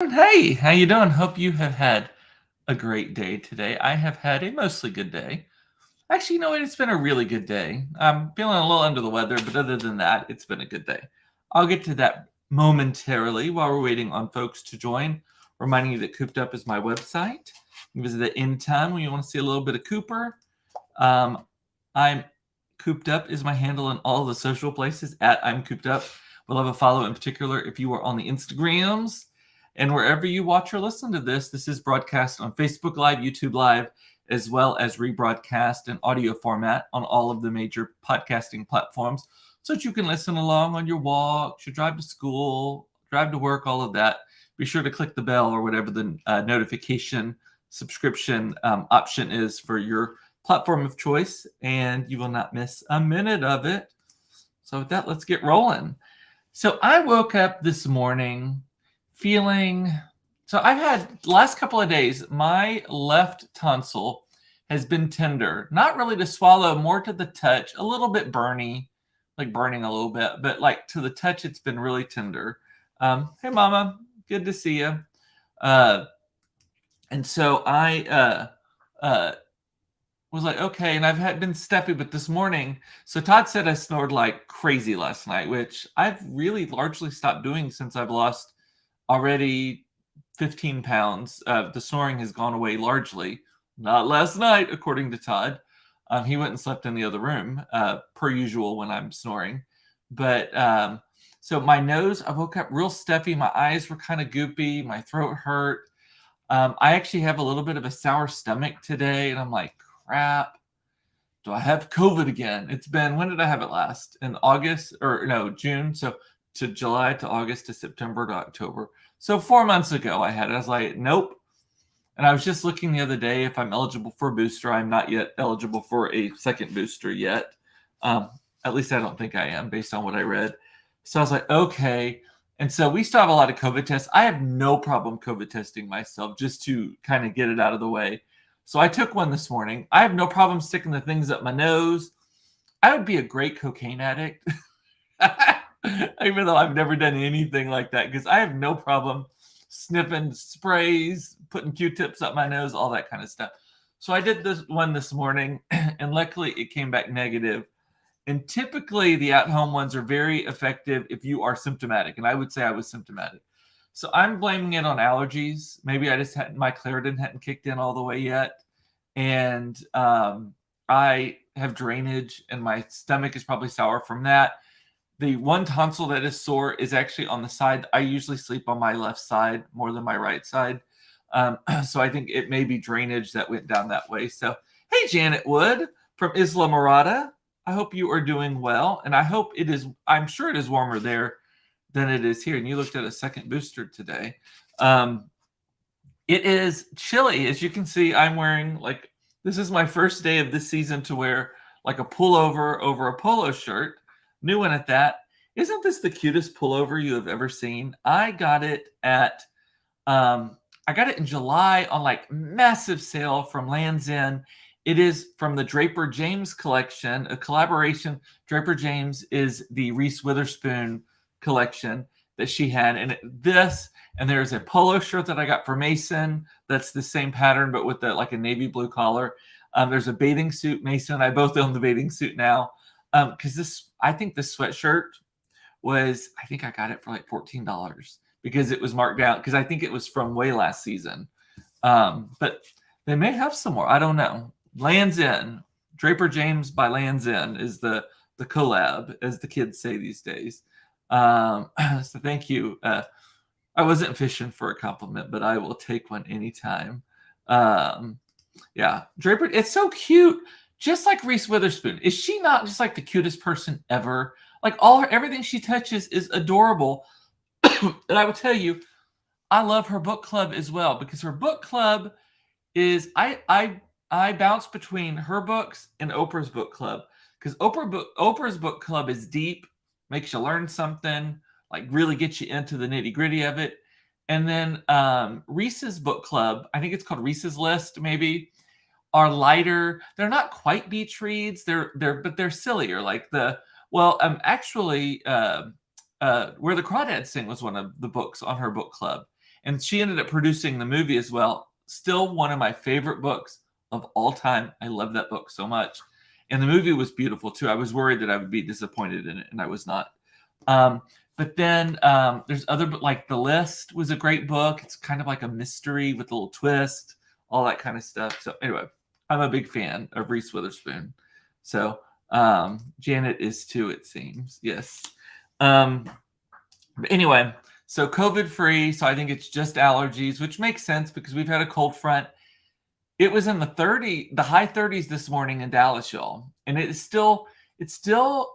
Hey, how you doing? Hope you have had a great day today. I have had a mostly good day. Actually, you know what? It's been a really good day. I'm feeling a little under the weather, but other than that, it's been a good day. I'll get to that momentarily while we're waiting on folks to join. Reminding you that Cooped Up is my website. You can visit it anytime when you want to see a little bit of Cooper. Um, I'm Cooped Up is my handle in all the social places at I'm Cooped Up. We'll have a follow in particular if you are on the Instagrams. And wherever you watch or listen to this, this is broadcast on Facebook Live, YouTube Live, as well as rebroadcast in audio format on all of the major podcasting platforms so that you can listen along on your walks, your drive to school, drive to work, all of that. Be sure to click the bell or whatever the notification subscription option is for your platform of choice, and you will not miss a minute of it. So with that, let's get rolling. So I woke up this morning feeling, so I've had last couple of days, my left tonsil has been tender, not really to swallow, more to the touch, a little bit burny, like burning a little bit, but like to the touch, it's been really tender. Hey mama, good to see you. And so I was like, okay, and I've been stuffy, but this morning, so Todd said I snored like crazy last night, which I've really largely stopped doing since I've lost already 15 pounds. The snoring has gone away largely. Not last night, according to Todd. He went and slept in the other room, per usual when I'm snoring. But so my nose, I woke up real stuffy. My eyes were kind of goopy. My throat hurt. I actually have a little bit of a sour stomach today, and I'm like, crap. Do I have COVID again? It's been, when did I have it last? In August, or no, June. So to July to August to September to October. So 4 months ago I had it. I was like, nope. And I was just looking the other day if I'm eligible for a booster. I'm not yet eligible for a second booster yet. At least I don't think I am based on what I read. So I was like, okay. And so we still have a lot of COVID tests. I have no problem COVID testing myself just to kind of get it out of the way. So I took one this morning. I have no problem sticking the things up my nose. I would be a great cocaine addict. Even though I've never done anything like that, because I have no problem sniffing sprays, putting Q-tips up my nose, all that kind of stuff. So I did this one this morning, and luckily it came back negative. And typically the at-home ones are very effective if you are symptomatic, and I would say I was symptomatic. So I'm blaming it on allergies. Maybe I just hadn't, my Claritin hadn't kicked in all the way yet. And I have drainage, and my stomach is probably sour from that. The one tonsil that is sore is actually on the side. I usually sleep on my left side more than my right side. So I think it may be drainage that went down that way. So, hey, Janet Wood from Isla Morada. I hope you are doing well. And I hope it is, I'm sure it is warmer there than it is here. And you looked at a second booster today. It is chilly. As you can see, I'm wearing, like, this is my first day of this season to wear like a pullover over a polo shirt. New one at that. Isn't this the cutest pullover you have ever seen? I got it in July on like massive sale from Lands' End. It is from the Draper James collection, a collaboration. Draper James is the Reese Witherspoon collection that she had. And there's a polo shirt that I got for Mason. That's the same pattern, but with like a navy blue collar. There's a bathing suit. Mason and I both own the bathing suit now. Because I think this sweatshirt was, I think I got it for like $14 because it was marked down, because I think it was from way last season. But they may have some more. I don't know. Lands' End, Draper James by Lands' End is the collab, as the kids say these days. So thank you. I wasn't fishing for a compliment, but I will take one anytime. Yeah, Draper, it's so cute. Just like Reese Witherspoon. Is she not just like the cutest person ever? Like everything she touches is adorable. And I will tell you, I love her book club as well, because her book club is, I bounce between her books and Oprah's book club, because Oprah's book club is deep, makes you learn something, like really gets you into the nitty gritty of it. And then Reese's book club, I think it's called Reese's List, maybe, are lighter. They're not quite beach reads. But they're sillier. Like actually, Where the Crawdads Sing was one of the books on her book club, And she ended up producing the movie as well. Still one of my favorite books of all time. I love that book so much. And the movie was beautiful too. I was worried that I would be disappointed in it, and I was not. But then there's other, like The List was a great book. It's kind of like a mystery with a little twist, all that kind of stuff. So anyway, I'm a big fan of Reese Witherspoon. So Janet is too, it seems. Yes. But anyway, so COVID free. So I think it's just allergies, which makes sense because we've had a cold front. It was in the high 30s this morning in Dallas, y'all. And it's still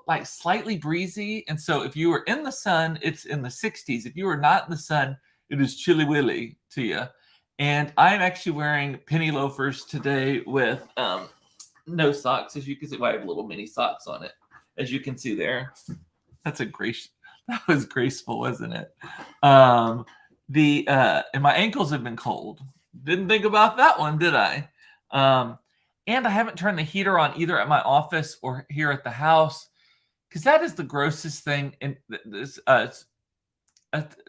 like slightly breezy. And so if you were in the sun, it's in the 60s. If you were not in the sun, it is chilly willy to you. And I'm actually wearing penny loafers today with no socks, as you can see. Well, I have little mini socks on it, as you can see there. That was graceful, wasn't it? And my ankles have been cold. Didn't think about that one, did I? And I haven't turned the heater on either at my office or here at the house, because that is the grossest thing. And it's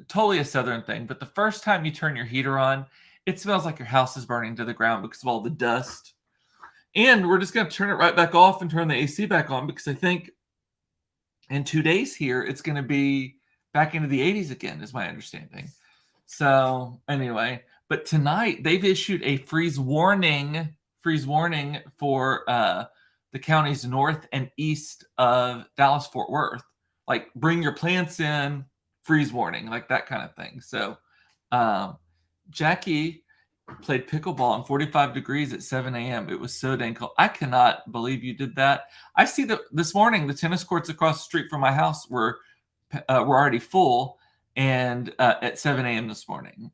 totally a Southern thing. But the first time you turn your heater on, it smells like your house is burning to the ground because of all the dust. And we're just going to turn it right back off and turn the AC back on, because I think in 2 days here, it's going to be back into the 80s again, is my understanding. So anyway, but tonight they've issued a freeze warning for the counties north and east of Dallas-Fort Worth. Like, bring your plants in, freeze warning, like that kind of thing. So Jackie played pickleball in 45 degrees at 7 a.m. It was so dang cold. I cannot believe you did that. I see that this morning the tennis courts across the street from my house were already full, and at 7 a.m. this morning.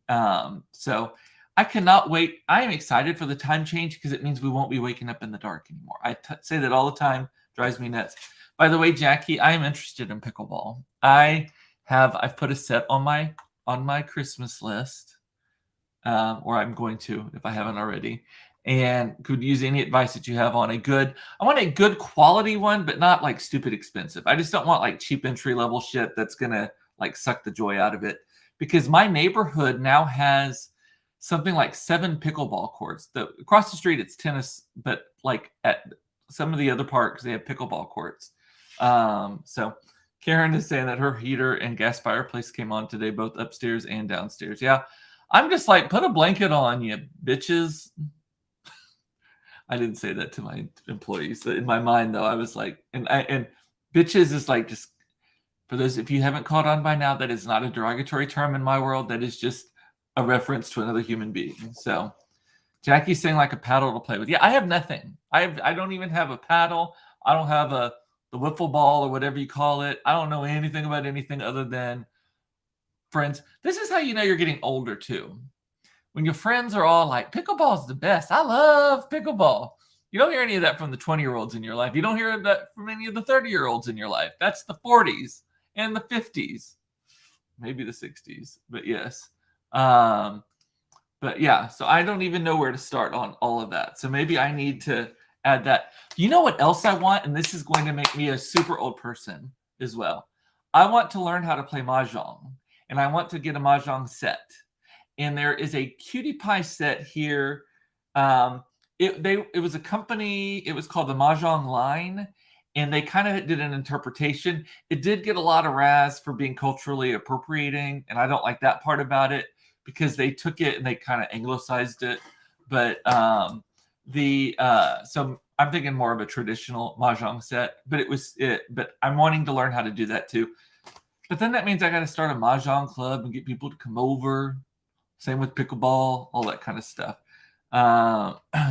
So I cannot wait. I am excited for the time change because it means we won't be waking up in the dark anymore. I say that all the time. Drives me nuts. By the way, Jackie, I am interested in pickleball. I've put a set on my Christmas list, or I'm going to if I haven't already. And could use any advice that you have on I want a good quality one, but not like stupid expensive. I just don't want like cheap entry level shit that's gonna like suck the joy out of it, because my neighborhood now has something like 7 pickleball courts. Across the street it's tennis, but like at some of the other parks they have pickleball courts. So Karen is saying that her heater and gas fireplace came on today, both upstairs and downstairs. Yeah, I'm just like, put a blanket on, you bitches. I didn't say that to my employees. In my mind, though, I was like, and bitches is like, just for those, if you haven't caught on by now, that is not a derogatory term in my world. That is just a reference to another human being. So Jackie's saying like a paddle to play with. Yeah, I have nothing. I don't even have a paddle. I don't have the wiffle ball or whatever you call it. I don't know anything about anything other than friends. This is how you know you're getting older too. When your friends are all like, pickleball is the best. I love pickleball. You don't hear any of that from the 20-year-olds in your life. You don't hear that from any of the 30-year-olds in your life. That's the 40s and the 50s, maybe the 60s, but yes. But yeah, so I don't even know where to start on all of that. So maybe I need to add that. You know what else I want? And this is going to make me a super old person as well. I want to learn how to play Mahjong, and I want to get a Mahjong set. And there is a cutie pie set here. It was a company. It was called the Mahjong Line, and they kind of did an interpretation. It did get a lot of razz for being culturally appropriating, and I don't like that part about it because they took it and they kind of anglicized it. But so I'm thinking more of a traditional Mahjong set. But I'm wanting to learn how to do that too. But then that means I got to start a Mahjong club and get people to come over. Same with pickleball, all that kind of stuff.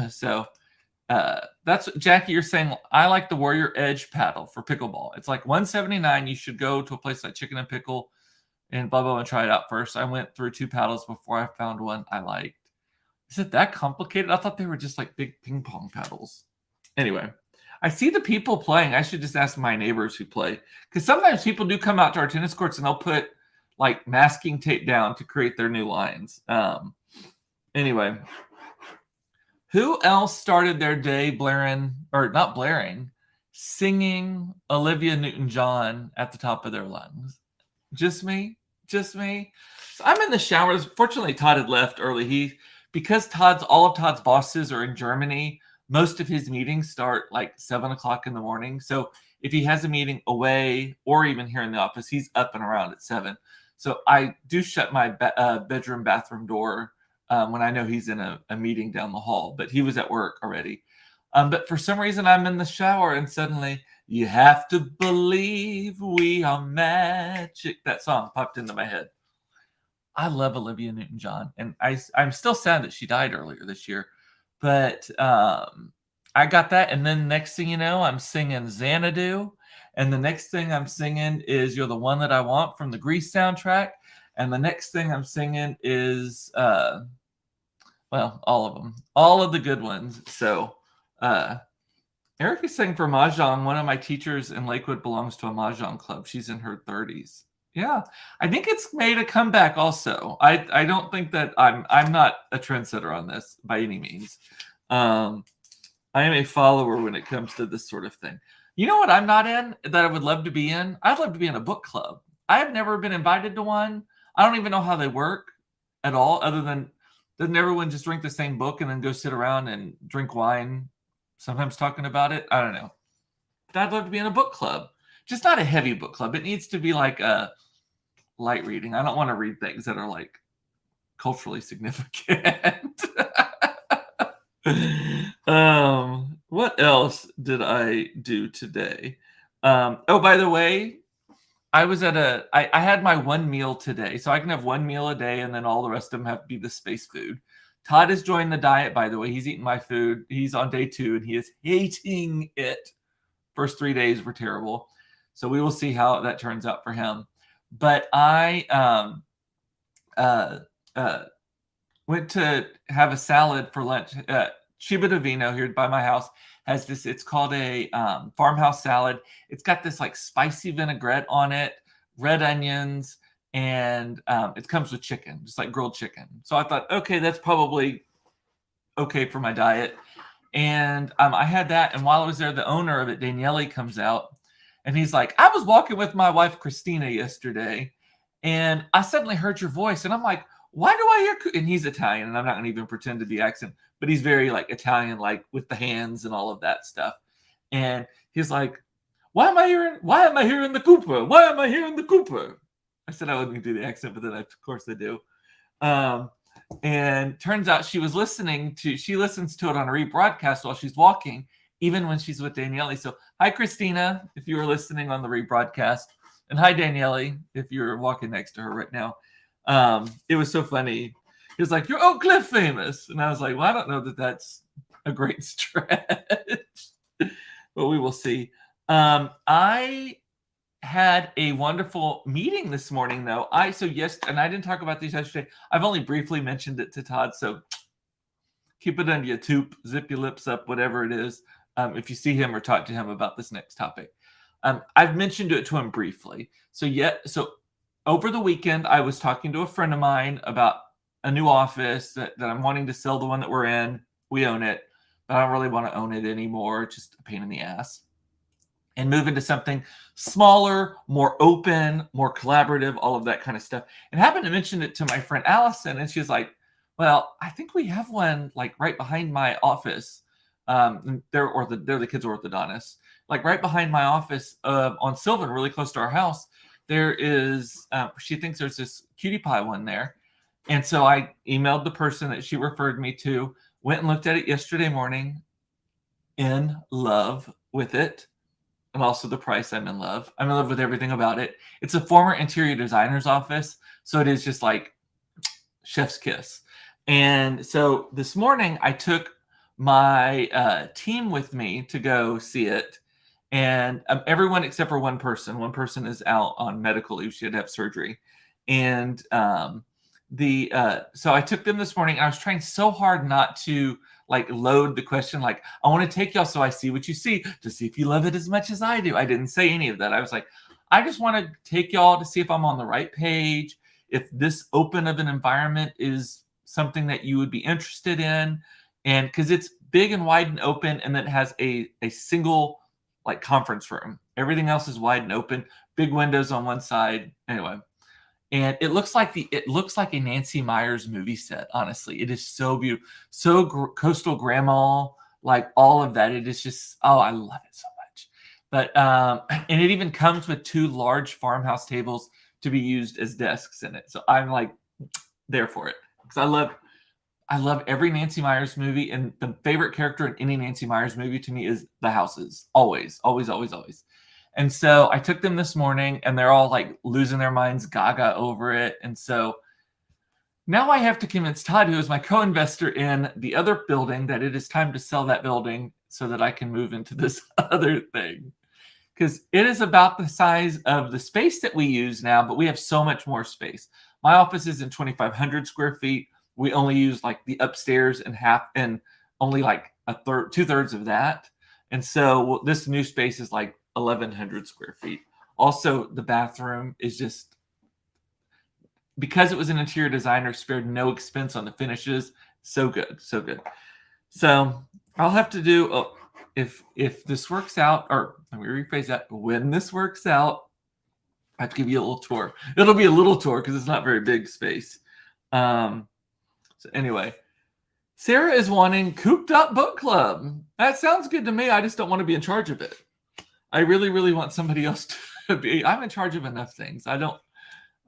So that's Jackie. You're saying I like the Warrior Edge paddle for pickleball. It's like $179. You should go to a place like Chicken and Pickle and blah blah and try it out first. I went through 2 paddles before I found one I liked. Is it that complicated? I thought they were just like big ping pong paddles. Anyway, I see the people playing. I should just ask my neighbors who play, because sometimes people do come out to our tennis courts and they'll put like masking tape down to create their new lines. Anyway, who else started their day singing Olivia Newton John at the top of their lungs? Just me? Just me. So I'm in the showers. Fortunately, Todd had left early. Because all of Todd's bosses are in Germany, most of his meetings start like 7 o'clock in the morning. So if he has a meeting away or even here in the office, he's up and around at 7. So I do shut my bedroom bathroom door when I know he's in a meeting down the hall. But he was at work already. But for some reason, I'm in the shower and suddenly, you have to believe we are magic. That song popped into my head. I love Olivia Newton John, and I'm still sad that she died earlier this year. But I got that, and then next thing you know, I'm singing Xanadu, and the next thing I'm singing is "You're the One That I Want" from the Grease soundtrack, and the next thing I'm singing is well, all of them, all of the good ones. So Erica sang for Mahjong. One of my teachers in Lakewood belongs to a Mahjong club. She's in her 30s. Yeah, I think it's made a comeback also. I don't think that I'm not a trendsetter on this by any means. I am a follower when it comes to this sort of thing. You know what I'm not in that I would love to be in? I'd love to be in a book club. I have never been invited to one. I don't even know how they work at all, other than doesn't everyone just drink the same book and then go sit around and drink wine, sometimes talking about it? I don't know. But I'd love to be in a book club. Just not a heavy book club. It needs to be like a light reading. I don't want to read things that are like culturally significant. What else did I do today? Oh, by the way, I was at I had my one meal today. So I can have one meal a day and then all the rest of them have to be the space food. Todd has joined the diet, by the way. He's eating my food. He's on day 2 and he is hating it. First 3 days were terrible. So we will see how that turns out for him. But I went to have a salad for lunch. Cibo di Vino here by my house has this. It's called a farmhouse salad. It's got this like spicy vinaigrette on it, red onions, and it comes with chicken, just like grilled chicken. So I thought, okay, that's probably okay for my diet. And I had that. And while I was there, the owner of it, Daniele, comes out. And he's like, I was walking with my wife, Christina, yesterday. And I suddenly heard your voice. And I'm like, why do I hear? And he's Italian. And I'm not going to even pretend to be accent. But he's very like Italian, like with the hands and all of that stuff. And he's like, why am I hearing the Cooper? Why am I hearing the Cooper? I said I wouldn't do the accent, but then of course I do. And turns out she listens to it on a rebroadcast while she's walking, even when she's with Daniele. So hi, Christina, if you were listening on the rebroadcast. And hi, Daniele, if you're walking next to her right now. It was so funny. He was like, you're Oak Cliff famous. And I was like, well, I don't know that that's a great stretch. But we will see. I had a wonderful meeting this morning, though. And I didn't talk about these yesterday. I've only briefly mentioned it to Todd, so keep it under your toop, zip your lips up, whatever it is, if you see him or talk to him about this next topic. I've mentioned it to him briefly. So over the weekend, I was talking to a friend of mine about a new office that I'm wanting to sell, the one that we're in. We own it, but I don't really want to own it anymore. It's just a pain in the ass. And move into something smaller, more open, more collaborative, all of that kind of stuff. And happened to mention it to my friend Allison, and she was like, well, I think we have one like right behind my office. They're the kids' orthodontists. Like right behind my office on Sylvan, really close to our house, there is, she thinks there's this cutie pie one there. And so I emailed the person that she referred me to, went and looked at it yesterday morning, in love with it. And also the price. I'm in love. I'm in love with everything about it. It's a former interior designer's office. So it is just like chef's kiss. And so this morning I took my team with me to go see it. And everyone except for one person. One person is out on medical leave. She had to have surgery. And so I took them this morning. And I was trying so hard not to like load the question, like, I want to take y'all so I see what you see, to see if you love it as much as I do. I didn't say any of that. I was like, I just want to take y'all to see if I'm on the right page, if this open of an environment is something that you would be interested in. And because it's big and wide and open, and then it has a single like conference room. Everything else is wide and open, big windows on one side. Anyway, And it looks like a Nancy Meyers movie set. Honestly, it is so beautiful, so coastal grandma, like all of that. It is just, oh, I love it so much. But and it even comes with 2 large farmhouse tables to be used as desks in it. So I'm like there for it because I love every Nancy Meyers movie, and the favorite character in any Nancy Meyers movie to me is the houses. Always, always, always, always. And so I took them this morning, and they're all like losing their minds gaga over it. And so now I have to convince Todd, who is my co-investor in the other building, that it is time to sell that building so that I can move into this other thing. Because it is about the size of the space that we use now, but we have so much more space. My office is in 2,500 square feet. We only use like the upstairs and only like a third, 2/3 of that. And so this new space is like 1,100 square feet. Also, the bathroom is just, because it was an interior designer, spared no expense on the finishes. So good, so good. So I'll have to do, if this works out, or let me rephrase that, when this works out, I have to give you a little tour. It'll be a little tour because it's not very big space. So anyway, Sarah is wanting Cooped Up Book Club. That sounds good to me. I just don't want to be in charge of it. I really, really want somebody else to be. I'm in charge of enough things. I don't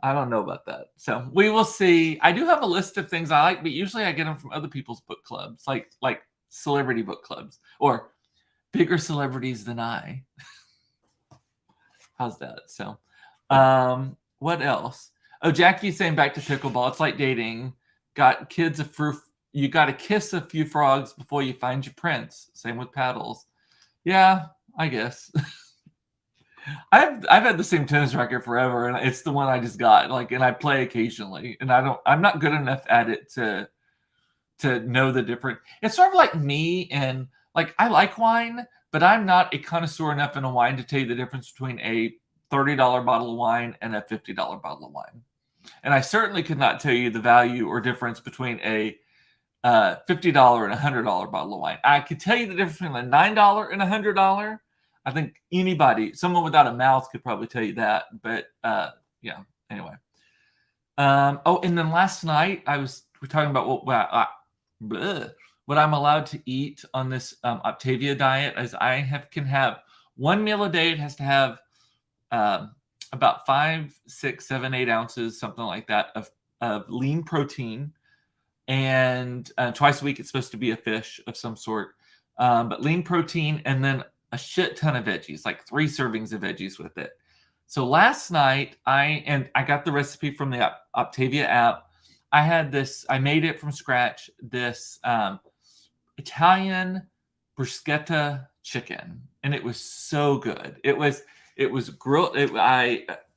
know about that. So we will see. I do have a list of things I like, but usually I get them from other people's book clubs, like celebrity book clubs or bigger celebrities than I. How's that? So, what else? Oh, Jackie's saying back to pickleball. It's like dating. Got kids a fruit. You got to kiss a few frogs before you find your prince. Same with paddles. Yeah, I guess. I've had the same tennis racket forever, and it's the one I just got. Like, and I play occasionally, and I'm not good enough at it to know the difference. It's sort of like me, and like I like wine, but I'm not a connoisseur enough in a wine to tell you the difference between a $30 bottle of wine and a $50 bottle of wine. And I certainly could not tell you the value or difference between a $50 and $100 bottle of wine. I could tell you the difference between a $9 and a $100. I think someone without a mouth could probably tell you that. But yeah, anyway. And then last night we're talking about what I'm allowed to eat on this Octavia diet. As I can have 1 meal a day. It has to have about 5, 6, 7, 8 ounces, something like that, of lean protein. And twice a week, it's supposed to be a fish of some sort. But lean protein, and then a shit ton of veggies, like 3 servings of veggies with it. So last night, I got the recipe from the Octavia app. I made it from scratch, this Italian bruschetta chicken, and it was so good. It was grilled.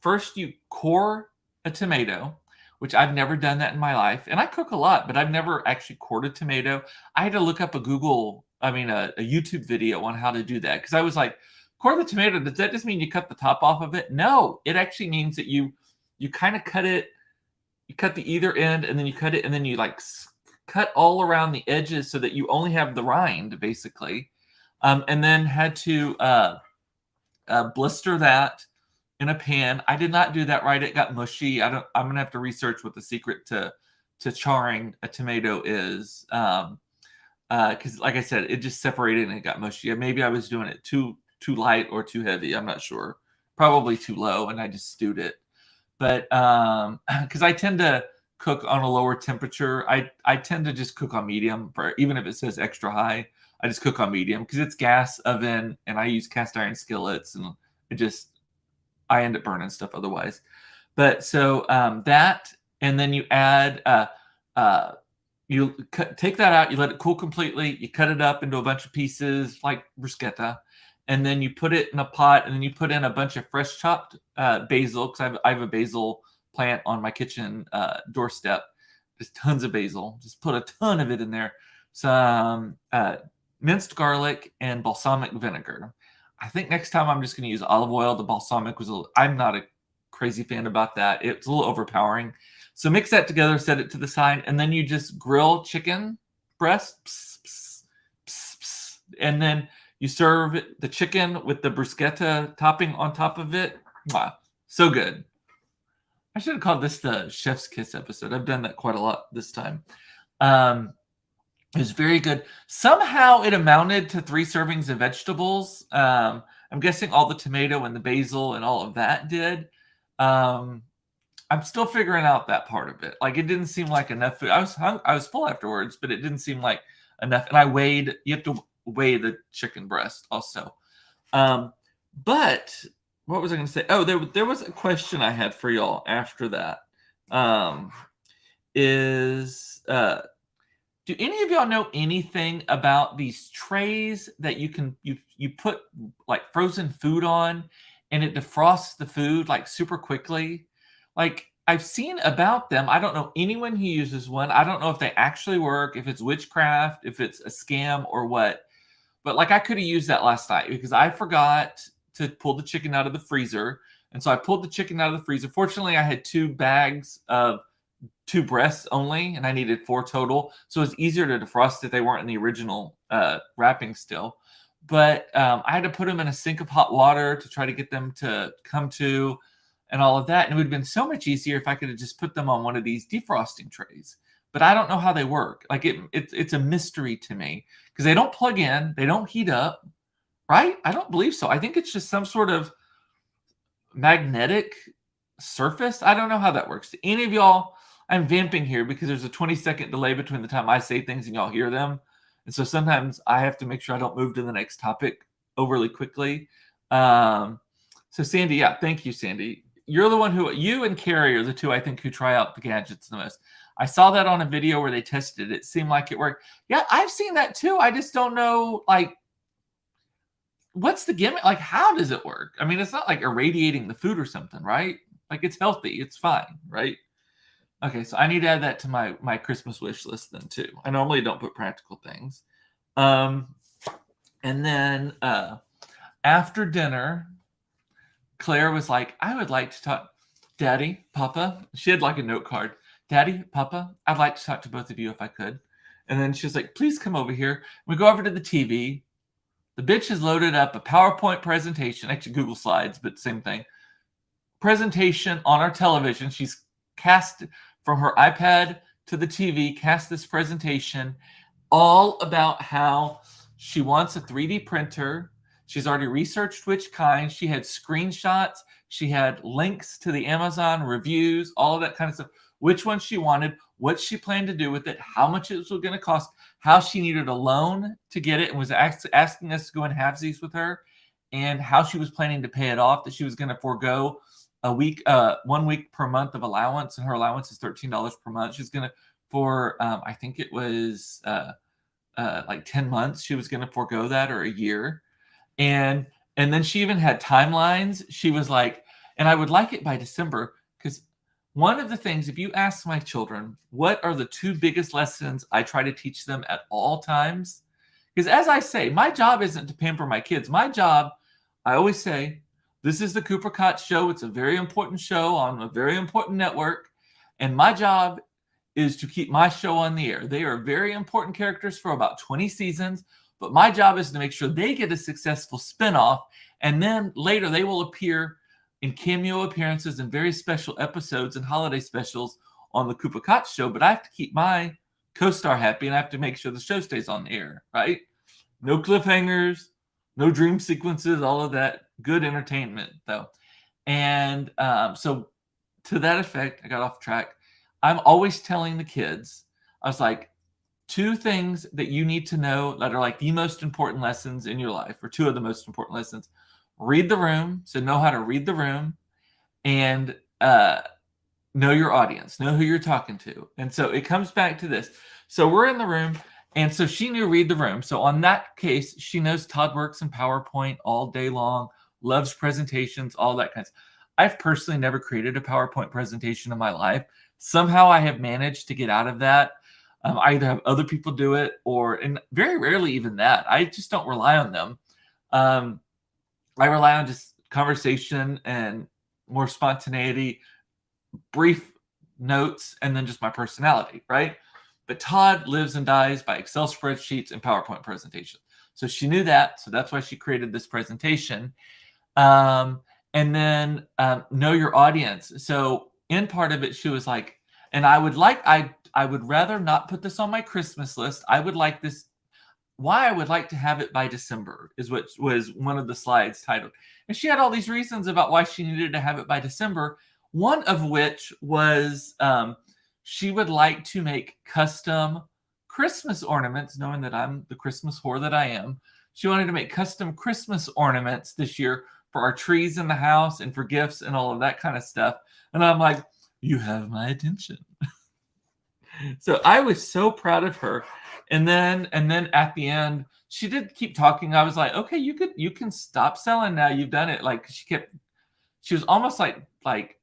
First you core a tomato, which I've never done that in my life. And I cook a lot, but I've never actually cored a tomato. I had to look up a YouTube video on how to do that. Because I was like, core the tomato, does that just mean you cut the top off of it? No, it actually means that you kind of cut it, you cut the either end, and then you cut it, and then you like cut all around the edges so that you only have the rind, basically. And then had to blister that in a pan. I did not do that right. It got mushy. I'm gonna have to research what the secret to charring a tomato is. Because like I said, it just separated and it got mushy. Maybe I was doing it too light or too heavy. I'm not sure. Probably too low, and I just stewed it. But because I tend to cook on a lower temperature, I tend to just cook on medium. Even if it says extra high, I just cook on medium because it's gas oven, and I use cast iron skillets, and I end up burning stuff otherwise. But so that, and then you add, take that out, you let it cool completely, you cut it up into a bunch of pieces like bruschetta, and then you put it in a pot, and then you put in a bunch of fresh chopped basil, because I have a basil plant on my kitchen doorstep. Just tons of basil. Just put a ton of it in there. Some minced garlic and balsamic vinegar. I think next time I'm just going to use olive oil. The balsamic I'm not a crazy fan about that. It's a little overpowering. So mix that together, set it to the side, and then you just grill chicken breast, and then you serve the chicken with the bruschetta topping on top of it. Wow, so good. I should have called this the Chef's Kiss episode. I've done that quite a lot this time. It was very good. Somehow it amounted to 3 servings of vegetables. I'm guessing all the tomato and the basil and all of that did. I'm still figuring out that part of it. Like, it didn't seem like enough food. I was full afterwards, but it didn't seem like enough. And you have to weigh the chicken breast also. But what was I going to say? Oh, there was a question I had for y'all after that. Do any of y'all know anything about these trays that you put like frozen food on and it defrosts the food like super quickly? Like, I've seen about them. I don't know anyone who uses one. I don't know if they actually work, if it's witchcraft, if it's a scam or what. But like, I could have used that last night because I forgot to pull the chicken out of the freezer. And so I pulled the chicken out of the freezer. Fortunately, I had 2 bags of 2 breasts only, and I needed 4 total. So it was easier to defrost if they weren't in the original wrapping still. But I had to put them in a sink of hot water to try to get them to come to and all of that. And it would have been so much easier if I could have just put them on one of these defrosting trays. But I don't know how they work. Like, it's a mystery to me because they don't plug in. They don't heat up, right? I don't believe so. I think it's just some sort of magnetic surface. I don't know how that works. Any of y'all, I'm vamping here because there's a 20-second delay between the time I say things and y'all hear them. And so sometimes I have to make sure I don't move to the next topic overly quickly. So Sandy, yeah, thank you, Sandy. You're the one you and Carrie are the 2, I think, who try out the gadgets the most. I saw that on a video where they tested it. It seemed like it worked. Yeah, I've seen that too. I just don't know, like, what's the gimmick? Like, how does it work? I mean, it's not like irradiating the food or something, right? Like, it's healthy. It's fine, right? Okay, so I need to add that to my Christmas wish list then too. I normally don't put practical things. And then after dinner, Claire was like, I would like to talk. Daddy, Papa. She had like a note card. Daddy, Papa, I'd like to talk to both of you if I could. And then she was like, please come over here. We go over to the TV. The bitch has loaded up a PowerPoint presentation, actually Google Slides, but same thing. Presentation on our television. She's cast from her iPad to the TV, cast this presentation all about how she wants a 3D printer. She's already researched which kind. She had screenshots. She had links to the Amazon reviews, all of that kind of stuff. Which one she wanted, what she planned to do with it, how much it was going to cost, how she needed a loan to get it and was asking us to go in halvesies with her, and how she was planning to pay it off, that she was going to forego 1 week per month of allowance, and her allowance is $13 per month. She's going to, for I think it was like 10 months, she was going to forego that, or a year. And then she even had timelines. She was like, and I would like it by December, because one of the things, if you ask my children, what are the 2 biggest lessons I try to teach them at all times? Because as I say, my job isn't to pamper my kids. My job, I always say, this is the Cooper Koch Show. It's a very important show on a very important network. And my job is to keep my show on the air. They are very important characters for about 20 seasons. But my job is to make sure they get a successful spinoff. And then later they will appear in cameo appearances and very special episodes and holiday specials on the Cooper Koch Show. But I have to keep my co-star happy, and I have to make sure the show stays on the air, right? No cliffhangers, no dream sequences, all of that. Good entertainment, though. And so to that effect, I got off track. I'm always telling the kids, I was like, 2 things that you need to know that are like the most important lessons in your life, or 2 of the most important lessons. Read the room, so know how to read the room, and know your audience, know who you're talking to. And so it comes back to this. So we're in the room, and so she knew read the room. So on that case, she knows Todd works in PowerPoint all day long, loves presentations, all that kind of stuff. I've personally never created a PowerPoint presentation in my life. Somehow I have managed to get out of that. I either have other people do it, and very rarely even that. I just don't rely on them. I rely on just conversation and more spontaneity, brief notes, and then just my personality, right? But Todd lives and dies by Excel spreadsheets and PowerPoint presentations. So she knew that. So that's why she created this presentation. And then know your audience. So in part of it, she was like, and I would rather not put this on my Christmas list. I would like this. Why I would like to have it by December is what was one of the slides titled. And she had all these reasons about why she needed to have it by December. One of which was she would like to make custom Christmas ornaments, knowing that I'm the Christmas whore that I am. She wanted to make custom Christmas ornaments this year for our trees in the house and for gifts and all of that kind of stuff. And I'm like, you have my attention. So I was so proud of her. And then at the end, she did keep talking. I was like, okay, you can stop selling now. You've done it. Like she was almost like,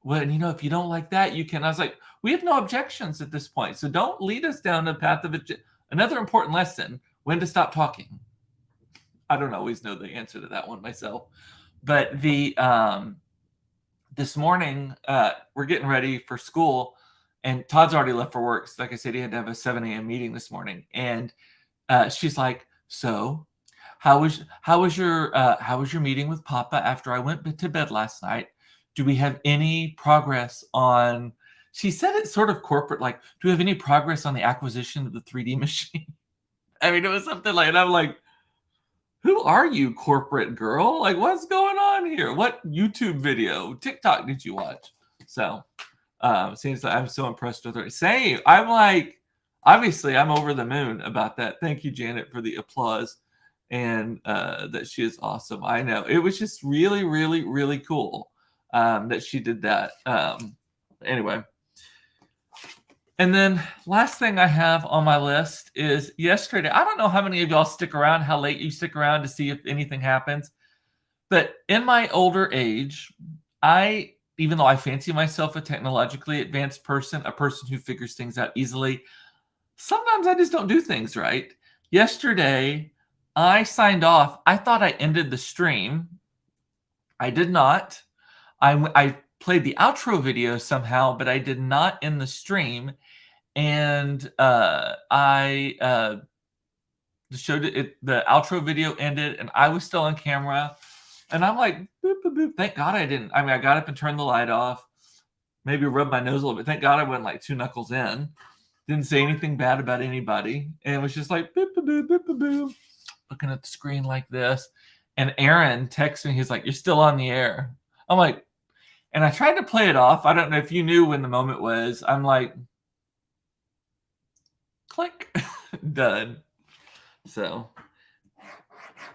well, if you don't like that, you can. I was like, we have no objections at this point. So don't lead us down the path of it. Another important lesson, when to stop talking. I don't always know the answer to that one myself. But this morning, we're getting ready for school, and Todd's already left for work. So like I said, he had to have a 7 a.m. meeting this morning. And she's like, so how was your meeting with Papa after I went to bed last night? Do we have any progress on, she said it sort of corporate, like, do we have any progress on the acquisition of the 3D machine? I mean, it was something like, and I'm like, who are you, corporate girl? Like, what's going on here? What YouTube video, TikTok did you watch? So, seems like I'm so impressed with her. Same. I'm like, obviously, I'm over the moon about that. Thank you, Janet, for the applause, and that she is awesome. I know it was just really, really, really cool that she did that. Anyway. And then last thing I have on my list is yesterday. I don't know how many of y'all stick around, how late you stick around to see if anything happens. But in my older age, even though I fancy myself a technologically advanced person, a person who figures things out easily, sometimes I just don't do things right. Yesterday, I signed off. I thought I ended the stream. I did not. I played the outro video somehow, but I did not end the stream. And I showed it. The outro video ended, and I was still on camera. And I'm like, boop, boop, boop. Thank God I didn't. I mean, I got up and turned the light off. Maybe rubbed my nose a little bit. Thank God I went like 2 knuckles in. Didn't say anything bad about anybody. And it was just like, boop, boop, boop, boop, boop, boop. Looking at the screen like this. And Aaron texts me. He's like, you're still on the air. I'm like, and I tried to play it off. I don't know if you knew when the moment was. I'm like, click, done. So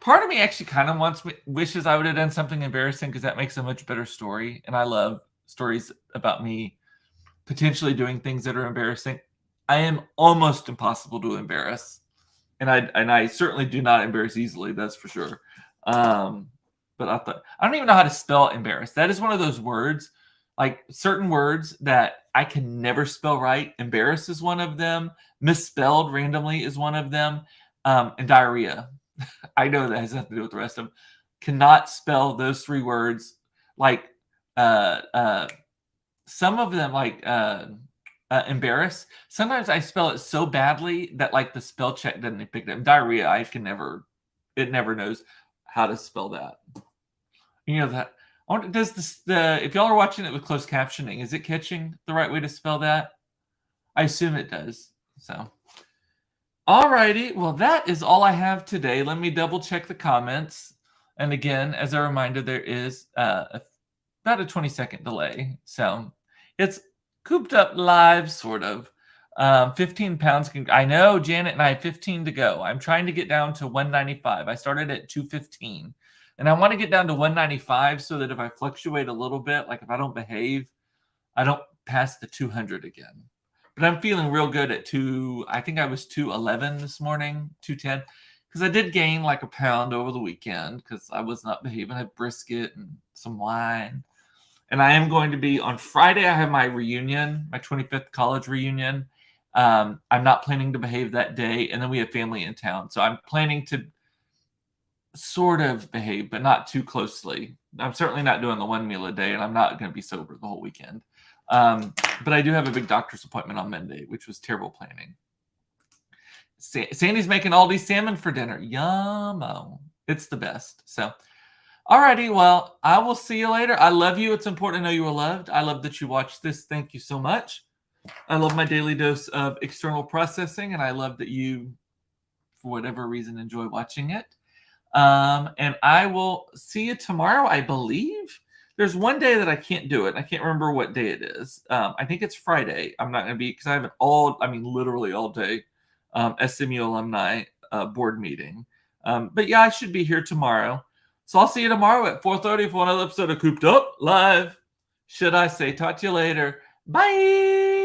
part of me actually kind of wishes I would have done something embarrassing, because that makes a much better story. And I love stories about me potentially doing things that are embarrassing. I am almost impossible to embarrass. And I certainly do not embarrass easily, that's for sure. But I don't even know how to spell embarrass. That is one of those words, like certain words that I can never spell right. Embarrass is one of them. Misspelled randomly is one of them. And diarrhea. I know that has nothing to do with the rest of them. Cannot spell those 3 words. Like some of them, like embarrass. Sometimes I spell it so badly that like the spell check doesn't pick it up. Diarrhea, it never knows how to spell that. You know that. If y'all are watching it with closed captioning, is it catching the right way to spell that? I assume it does. So, alrighty. Well, that is all I have today. Let me double check the comments. And again, as a reminder, there is about a 20-second delay. So it's cooped up live, sort of. 15 pounds. I know, Janet and I have 15 to go. I'm trying to get down to 195. I started at 215. And I want to get down to 195 so that if I fluctuate a little bit, like if I don't behave, I don't pass the 200 again. But I'm feeling real good at I think I was 211 this morning, 210. Because I did gain like a pound over the weekend because I was not behaving. I had brisket and some wine. And I am going to be on Friday. I have my reunion, my 25th college reunion. I'm not planning to behave that day. And then we have family in town. So I'm planning to sort of behave, but not too closely. I'm certainly not doing the 1 meal a day, and I'm not going to be sober the whole weekend. But I do have a big doctor's appointment on Monday, which was terrible planning. Sandy's making all these salmon for dinner. Yum. It's the best. So, Alrighty, well, I will see you later. I love you. It's important to know you were loved. I love that you watched this. Thank you so much. I love my daily dose of external processing, and I love that you, for whatever reason, enjoy watching it. And I will see you tomorrow, I believe. There's one day that I can't do it. I can't remember what day it is. I think it's Friday. I'm not going to be, because I have literally all day SMU alumni board meeting. But yeah, I should be here tomorrow. So I'll see you tomorrow at 4:30 for another episode of Cooped Up Live. Should I say, talk to you later. Bye.